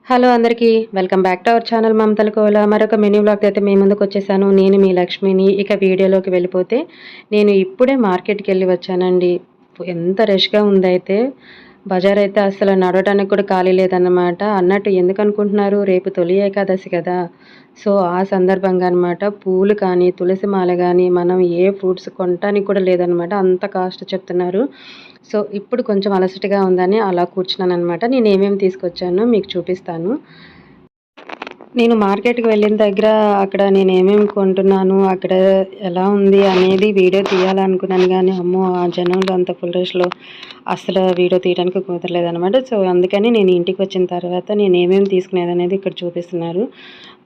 Hello అందరికీ welcome back to our channel మమతల కోల మరొక mini vlog అయితే మీ ముందుకు వచ్చేసాను. నేను మీ లక్ష్మిని. ఇక వీడియోలోకి వెళ్ళిపోతే నేను ఇప్పుడే మార్కెట్కి వెళ్ళి వచ్చానండి. ఎంత రష్గా ఉందైతే బజార్ అయితే అసలు నడవడానికి కూడా ఖాళీ లేదన్నమాట. అన్నట్టు ఎందుకు అనుకుంటున్నారు, రేపు తొలి ఏకాదశి కదా. సో ఆ సందర్భంగా అనమాట పూలు కానీ తులసి మాల కానీ మనం ఏ ఫ్రూట్స్ కొనటానికి కూడా లేదనమాట. అంత కాస్ట్ చెప్తున్నారు. సో ఇప్పుడు కొంచెం అలసటగా ఉందని అలా కూర్చున్నాను అనమాట. నేను ఏమేమి తీసుకొచ్చానో మీకు చూపిస్తాను. నేను మార్కెట్‌కి వెళ్ళిన దగ్గర అక్కడ నేను ఏమేమి కొంటున్నాను, అక్కడ ఎలా ఉంది అనేది వీడియో తీయాలనుకున్నాను గానీ, అమ్మో! ఆ జనంలో అంత ఫుల్ రష్‌లో అస్సలు వీడియో తీయడానికి కుదరలేదనమాట. సో, అందుకని నేను ఇంటికొచ్చిన తర్వాత నేను ఏమేమి తీసుకునేదనేది ఇక్కడ చూపిస్తున్నారు.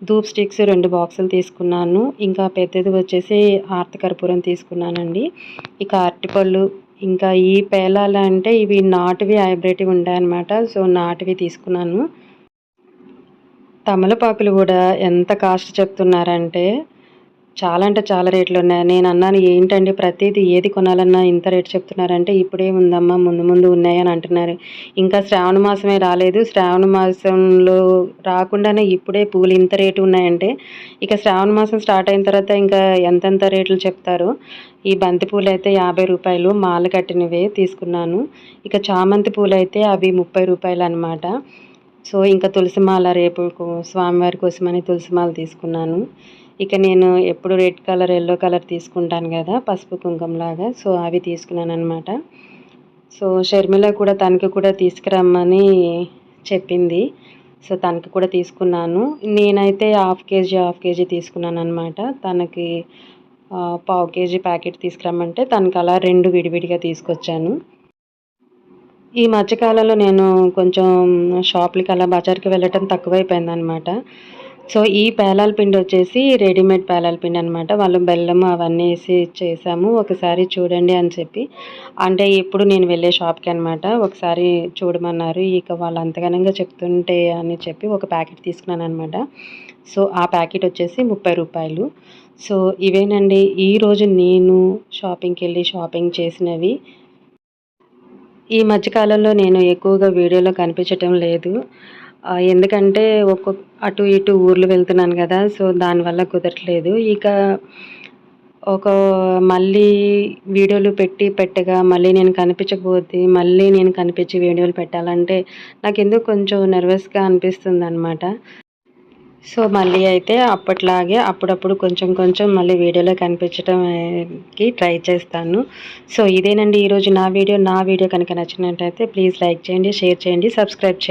ధూప్ స్టిక్స్ 2 బాక్సులు తీసుకున్నాను. ఇంకా పెద్దది వచ్చేసి ఆర్తి కర్పూరం తీసుకున్నానండి. ఇక అరటిపళ్ళు, ఇంకా ఈ పేలాలంటే ఇవి నాటువి హైబ్రిడ్‌వి ఉంటాయన్నమాట. సో, నాటువి తీసుకున్నాను. తమలపాకులు గూడా ఎంత కాస్ట్ చెప్తున్నారంటే, చాలా అంటే చాలా రేట్లున్నాయి. నేనన్నాను, ఏంటండి ప్రతీది ఏది కొనాలన్నా ఇంత రేట్ చెప్తున్నారంటే, ఇప్పుడే ఉందమ్మా ముందు ముందు ఉన్నాయని అంటున్నారు. ఇంకా శ్రావణ మాసమే రాలేదు. శ్రావణ మాసంలో రాకుండానే ఇప్పుడే పూలు ఇంత రేటు ఉన్నాయంటే, ఇక శ్రావణ మాసం స్టార్ట్ అయిన తర్వాత ఇంకా ఎంతెంత రేట్లు చెప్తారో. ఈ బంతి పూలైతే రూ. 50 మాల కట్టినవే తీసుకున్నాను. ఇక చామంతి పూలైతే అవి రూ. 30 అనమాట. సో, ఇంకా తులసిమాల రేపు స్వామివారి కోసమని తులసిమాల తీసుకున్నాను. ఇక నేను ఎప్పుడు రెడ్ కలర్, యెల్లో కలర్ తీసుకుంటాను గదా! పసుపు కుంకంలాగా. సో, అవి తీసుకున్నాననమాట. సో, షర్మిల కూడా తనకి కూడా తీసుకురమ్మని చెప్పింది. సో, తనకి కూడా తీసుకున్నాను. నేనైతే హాఫ్ కేజీ తీసుకున్నాననమాట. తనకి పావు కేజీ ప్యాకెట్ తీసుకురమ్మంటే తనకి అలా 2 విడివిడిగా తీసుకొచ్చాను. ఈ మధ్య కాలంలో నేను కొంచెం షాపులకి అలా బజార్‌కి వెళ్ళటం తక్కువైపోయిందనమాట. సో, ఈ పేలాల పిండి వచ్చేసి రెడీమేడ్ పేలాల పిండి అనమాట. వాళ్ళు బెల్లం అవన్నీ ఏసి చేసాము. ఒకసారి చూడండి అని చెప్పి, అంటే ఎప్పుడు నేను వెళ్ళే షాప్‌కి అనమాట. ఒకసారి చూడమన్నారు. ఇక వాళ్ళు అంతగనంగా చెప్తుంటే అని చెప్పి ఒక ప్యాకెట్ తీసుకున్నాననమాట. సో, ఆ ప్యాకెట్ వచ్చేసి రూ. 30. సో, ఇవేనండి ఈరోజు నేను షాపింగ్ చేసినవి. ఈ మధ్య కాలంలో నేను ఎక్కువగా వీడియోలో కనిపించటం లేదు. ఎందుకంటే అటు ఇటు ఊర్లు వెళ్తున్నాను గదా. సో, దానివల్ల కుదరట్లేదు. ఇక ఒక మళ్ళీ వీడియోలు పెట్టగా మళ్ళీ నేను కనిపించకపోతే, మళ్ళీ నేను కనిపించి వీడియోలు పెట్టాలంటే నాకెందుకో కొంచెం నెర్వస్‌గా అనిపిస్తుందనమాట. సో, మళ్ళీ అయితే అప్పట్లాగే అప్పుడప్పుడు కొంచెం కొంచెం మళ్ళీ వీడియోలో కనిపించడంకి ట్రై చేస్తాను. సో, ఇదేనండి ఈరోజు నా వీడియో. నా వీడియో కనుక నచ్చినట్టయితే ప్లీజ్ లైక్ చేయండి, షేర్ చేయండి, సబ్స్క్రైబ్ చేయండి.